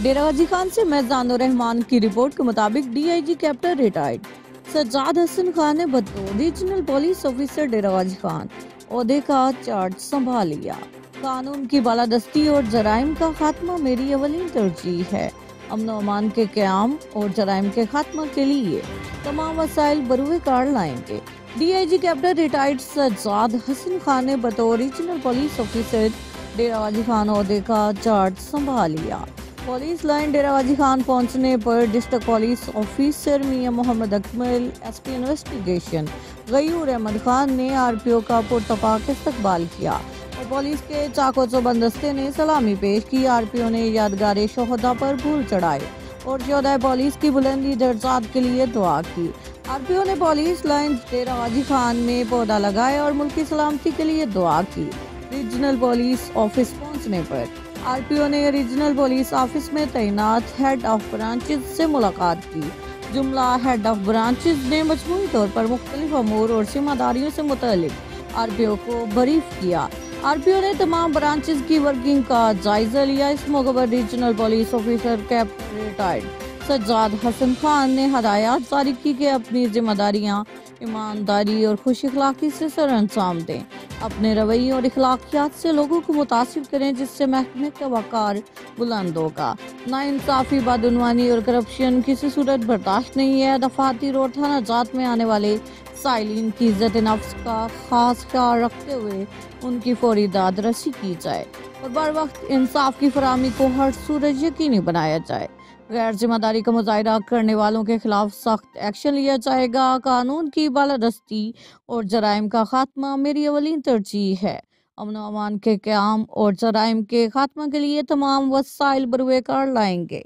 ڈیرہ غازی خان سے میزان الرحمان کی رپورٹ کے مطابق D I G captain retired Sajjad Hasan Khan نے بطور regional police officer Dera Ghazi Khan عہدے کا چارج سنبھال لیا۔ قانون کی بالادستی اور جرائم کا خاتمہ میری اولین ترجیح ہے۔ امن و امان کے قیام اور جرائم کے خاتمہ کے لیے تمام وسائل بروئے کار لائیں گے۔ D I G captain retired Sajjad Hasan Khan نے بطور regional police officer Dera Ghazi Khan عہدے کا چارج سنبھال لیا۔ پولیس لائن ڈیرہ غازی خان پہنچنے پر ڈسٹرکٹ پولیس آفیسر میاں محمد اکمل، ایس پی انویسٹیگیشن غیور احمد خان نے آر پی او کا پرتپاک استقبال کیا اور پولیس کے چاق و چوبند دستے نے سلامی پیش کی۔ آر پی او نے یادگار شہداء پر پھول چڑھائے اور شہدائے پولیس کی بلندی درجات کے لیے دعا کی۔ آر پی او نے پولیس لائن ڈیرہ غازی خان میں پودا لگایا اور ملک کی سلامتی کے لیے دعا کی۔ ریجنل پولیس آفس پہنچنے پر آر پی او نے ریجنل پولیس آفس میں تعینات ہیڈ آف برانچز سے ملاقات کی۔ جملہ ہیڈ آف برانچز نے مجموعی طور پر مختلف امور اور ذمہ داریوں سے متعلق آر پی او کو بریف کیا۔ آر پی او نے تمام برانچز کی ورکنگ کا جائزہ لیا۔ اس موقع پر regional police officer captain retired Sajjad Hasan Khan نے ہدایات جاری کی کہ اپنی ذمہ داریاں ایمانداری اور خوش اخلاقی سے سر انجام دیں، اپنے رویے اور اخلاقیات سے لوگوں کو متاثر کریں جس سے محکمے کا وقار بلند ہوگا۔ ناانصافی، بدعنوانی اور کرپشن کسی صورت برداشت نہیں ہے۔ دفاتر اور تھانہ جات میں آنے والے سائلین کی عزت نفس کا خاص خیال رکھتے ہوئے ان کی فوری داد رسی کی جائے اور بروقت انصاف کی فراہمی کو ہر صورت یقینی بنایا جائے۔ غیر ذمہ داری کا مظاہرہ کرنے والوں کے خلاف سخت ایکشن لیا جائے گا۔ قانون کی بالادستی اور جرائم کا خاتمہ میری اولین ترجیح ہے۔ امن و امان کے قیام اور جرائم کے خاتمہ کے لیے تمام وسائل بروئے کار لائیں گے۔